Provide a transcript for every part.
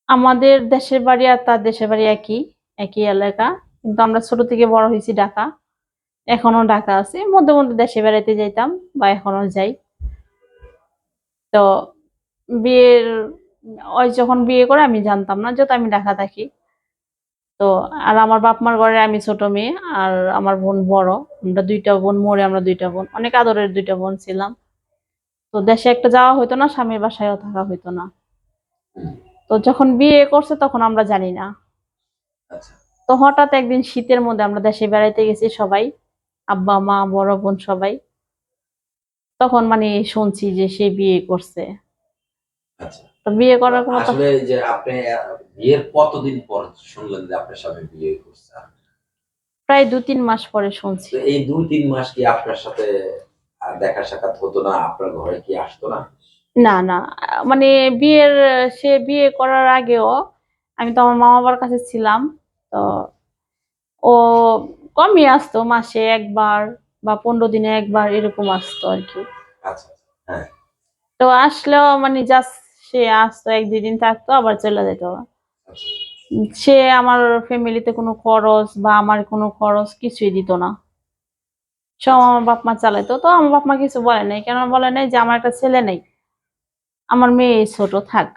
আমাদের দেশের বাড়ি আর তার দেশের বাড়ি একই, একই এলাকা। কিন্তু আমরা ছোট থেকে বড় হইছি ঢাকা। এখনো ঢাকা আছি। মধ্যে, মধ্যে দেশে বেড়াইতে যাইতাম বা এখনো যাই। তো বিয়ের যখন বিয়ে করে আমি জানতাম না যেহেতু আমি ঢাকা থাকি। তো আর আমার বাপ-মার ঘরে আমি ছোট মেয়ে আর আমার বোন বড়। আমরা ২ টা বোন মরে আমরা ২ টা বোন। অনেক আদরের ২ টা বোন ছিলাম। তো দেশে একটা যাওয়া হইতো না, স্বামীর বাসায়ও থাকা হইতো না। তো যখন বিয়ে করছে তখন আমরা জানি না। আচ্ছা। তো হঠাৎ একদিন শীতের মধ্যে আমরা দেশে বেড়াইতে গেছি সবাই। আব্বা, মা, বড় বোন সবাই। তখন মানে শুনছি যে সে বিয়ে করছে। আচ্ছা। তো বিয়ে তো করার কোনো তো আসলে যে আপনি বিয়ের কতদিন পর শুনলেন যে আপনার স্বামী বিয়ে করছে? প্রায় ২-৩ মাস পরে শুনছি। তো এই ২-৩ মাস কি আপনার সাথে দেখা সাক্ষাৎ হতো না? আপনার ঘরে কি আসতো না? না, না। মানে সে বিয়ে করার আগেও আমি তো আমার মা-বাবার কাছে ছিলাম। তো ও কমই আসতো। মাসে ১ বার বা ১৫ দিনে ১ বার এরকম আসতো আরকি। আচ্ছা, হ্যাঁ। তো আসলেও মানে জাস্ট সে আসতো ১-২ দিন থাকতো আবার চলে যেত। আচ্ছা, সে আমার ফ্যামিলিতে কোনো খরচ বা আমার কোনো খরচ কিছুই দিত না। সব আচ্ছা, আমার বাপ-মা চালাইতো। তো আমার বাপ-মা কিছু বলে নাই। কেন বলে নাই যে আমার একটা ছেলে নাই। আমার মেয়ে ছোট থাক।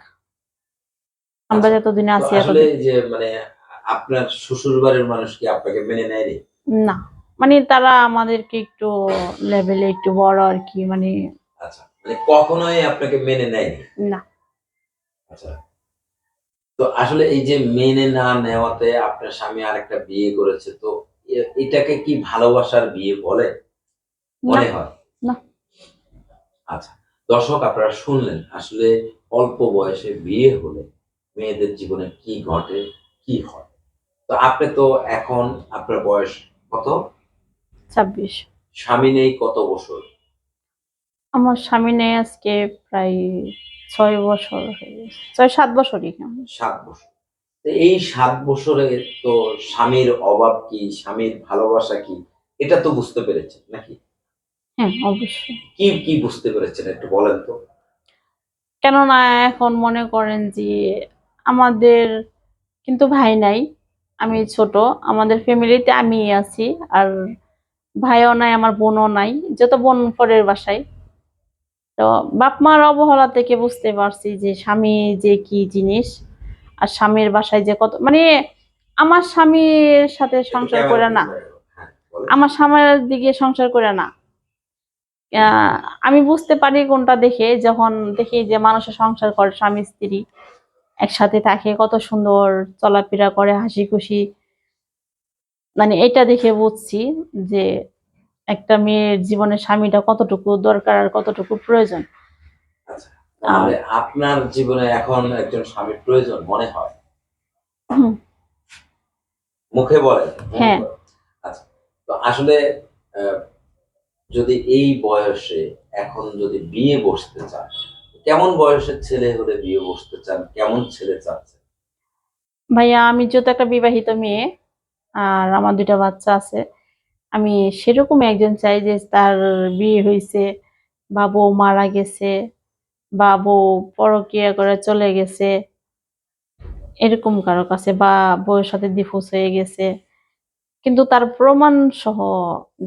আমরা আচ্ছা। যতদিন তো আছি আসলে এতদিন। যে মানে আপনার শ্বশুরবাড়ির মানুষ কি আপনাকে মেনে নেয়নি? না। মানে তারা আমাদেরকে একটু লেভেলে একটু বড় আরকি মানে আচ্ছা। মানে কখনোই আপনাকে মেনে নেয়নি। না। আচ্ছা। তো আসলে এই যে মেনে না নেওয়াতে আপনার স্বামী আরেকটা বিয়ে করেছে। তো এটাকে কি ভালোবাসার বিয়ে বলে? না, মনে হয়? না। আচ্ছা। দর্শক আপনারা শুনলেন আসলে অল্প বয়সে বিয়ে হলে মেয়েদের জীবনে কি ঘটে, কি হয়। তো আপনি তো এখন আপনার বয়স কত? ২৬। স্বামী নেই কত বছর? আমার স্বামী নেই আজকে প্রায় ৬ বছর হয়ে গেছে। ৬-৭ বছরই। ৭ বছর। তো এই ৭ বছরে তো স্বামীর অভাব কি, স্বামীর ভালোবাসা কি, এটা তো বুঝতে পেরেছেন নাকি? হ্যাঁ, অবশ্যই। কি বুঝতে পেরেছেন একটু বলেন তো? কেননা এখন মনে করেন যে আমাদের কিন্তু ভাই নাই। আমি হুম, ছোট। আমাদের ফ্যামিলিতে আমিই আছি। আর ভাইও নাই, আমার বোনও নাই। যত বোন পরের বাসায়। তো বাপ-মার অবহেলা থেকে বুঝতে পারছি যে স্বামী যে কি জিনিস। আর স্বামীর বাসায় যে কত মানে আমার স্বামীর সাথে একটু সংসার ক্যামেরা করে না। পিছনে হ্যাঁ, বলেন। আমার স্বামীর দিকে সংসার করে না। আ হুম, আমি বুঝতে পারি কোনটা দেখে যখন দেখি যে মানুষের সংসার করে স্বামী-স্ত্রী একসাথে থাকে কত সুন্দর চলাফেরা করে হাসিখুশি। মানে এটা দেখে বুঝছি যে একটা মেয়ের জীবনে স্বামীটা কতটুকু দরকার আর কতটুকু প্রয়োজন। আচ্ছা। আর তাহলে আপনার জীবনে এখন একজন স্বামীর প্রয়োজন মনে হয়? হুম, মুখে বলেন, মনে হ্যাঁ, করেন। আচ্ছা। তো আসলে আ যদি এই বয়সে এখন যদি বিয়ে বসতে চান, কেমন বয়সের ছেলে হলে বিয়ে বসতে চান? কেমন ছেলে চাচ্ছেন? ভাইয়া আমি যেহেতু একটা বিবাহিত মেয়ে আর আমার ২ টা বাচ্চা আছে। আমি সেরকমই একজন চাই যে তার বিয়ে হইছে বা বউ মারা গেছে বা বউ পরকিয়া করে চলে গেছে। এরকম কারো কাছে বা বউয়ের সাথে ডিভোর্স হয়ে গেছে। কিন্তু তার প্রমাণ সহ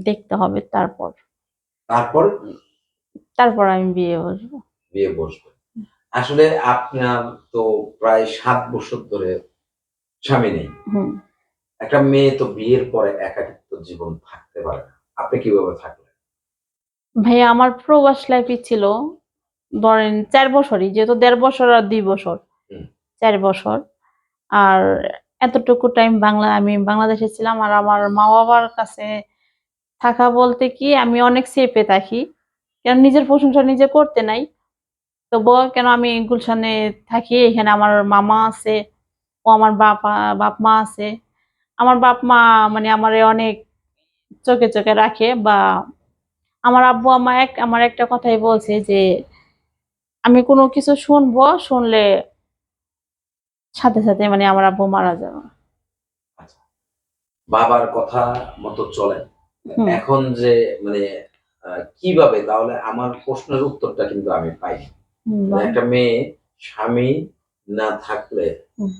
দেখতে হবে তারপর। তারপর তারপর আমি বিয়ে বসবো। বিয়ে বসবেন। আসলে আপনার তো প্রায় ৭ বছর ধরে স্বামী নেই। হুম। একটা মেয়ে তো বিয়ের পরে একাকিত্ব জীবন থাকতে পারে না। আপনি কিভাবে থাকলেন? ভাইয়া আমার প্রবাস লাইফই ছিল ধরেন ৪ বছরই। যেহেতু ১.৫ বছর আর ২ বছর। হুম, ৪ বছর। আর এতটুকু টাইম আমি বাংলাদেশে ছিলাম। আর আমার মা-বাবার কাছে থাকা বলতে কি আমি অনেক সেফে থাকি। কারণ নিজের প্রশংসা নিজে করতে নাই। তবুও কেন আমি গুলশানে থাকি। এখানে আমার মামা আছে, ও আমার বাপ-মা আছে। আমার বাপ-মা মানে আমারে অনেক চোখে, চোখে রাখে বা আমার আব্বু-আম্মা আমার একটা কথাই বলছে যে, আমি কোনো কিছু শুনবো, শুনলে সাথে, সাথে মানে আমার আব্বু মারা যাবে। আচ্ছা। বাবার কথা মতো চলেন। হুম, এখন যে মানে আ কিভাবে তাহলে আমার প্রশ্নের উত্তরটা কিন্তু আমি পাইনি। হুম, মানে বলেন। একটা মেয়ে স্বামী না থাকলে হুম।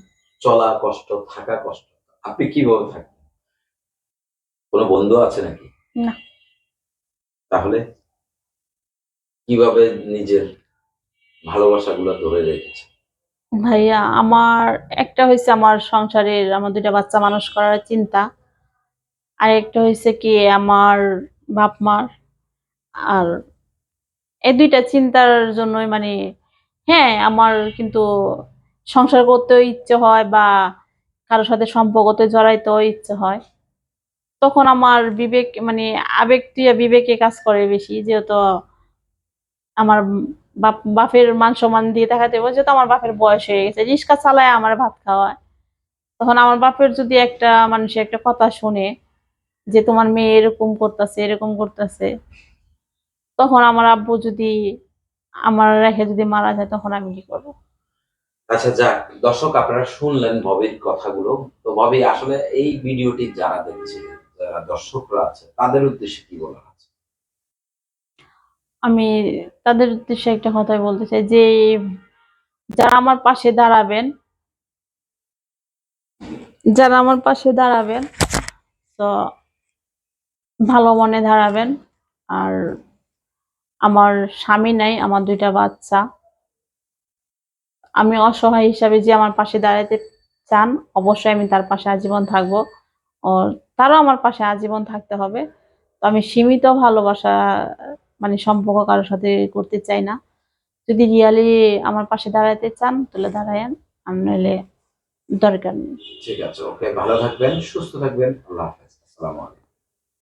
চলা কষ্ট, থাকা কষ্ট। আপনি কিভাবে থাকেন? কোনো বন্ধু আছে নাকি? না। তাহলে কিভাবে নিজের ভালোবাসাগুলো ধরে রেখেছেন? ভাইয়া আমার একটা হইছে আমার সংসারের আমার ২ টা বাচ্চা মানুষ করার চিন্তা। আরেকটা হইছে কি আমার বাপ-মার। আর এই ২ টা চিন্তার জন্যই মানে হ্যাঁ, আমার কিন্তু সংসার করতেও ইচ্ছে হয় বা কারো সাথে সম্পর্কতে জড়াইতেও ইচ্ছে হয়। তখন আমার বিবেক মানে আবেগ তুইয়া বিবেকে কাজ করে বেশি। যেহেতু আমার বাপের মান-সম্মান দিয়ে দেখাতে হবে যেহেতু আমার বাপের বয়স হয়ে গেছে। রিক্সা চালায় আমারে ভাত খাওয়ায়। তখন আমার বাপের যদি একটা মানুষের একটা কথা শুনে যে, "তোমার মেয়ে এরকম করতাছে, এরকম করতাছে।" তখন আমার আব্বু যদি আমার রেখে যদি মারা যায় তখন আমি কি করব? আচ্ছা যাক, দর্শক আপনারা শুনলেন ববির কথাগুলো। তো ববি আসলে এই ভিডিওটি যারা দেখছে, যারা দর্শকরা আছে তাদের উদ্দেশ্যে কি বলার আছে? আমি তাদের উদ্দেশ্যে একটা কথাই বলতে চাই যে, যারা আমার পাশে দাঁড়াবেন যারা আমার পাশে দাঁড়াবেন তো ভালো মনে দাঁড়াবেন। আর আমার স্বামী নাই, আমার ২ টা বাচ্চা। আমি অসহায় হিসাবে যে আমার পাশে দাঁড়াতে চান, অবশ্যই আমি তার পাশে আজীবন থাকবো। ও তারও আমার পাশে আজীবন থাকতে হবে। তো আমি সীমিত ভালোবাসা মানে সম্পর্ক কারো সাথে করতে চাই না। যদি রিয়ালি আমার পাশে দাঁড়াতে চান তাহলে দাঁড়ায়েন। আর নইলে দরকার নেই। ঠিক আছে, ওকে ভালো থাকবেন, সুস্থ থাকবেন। আল্লাহ হাফেজ। আসসালামু আলাইকুম।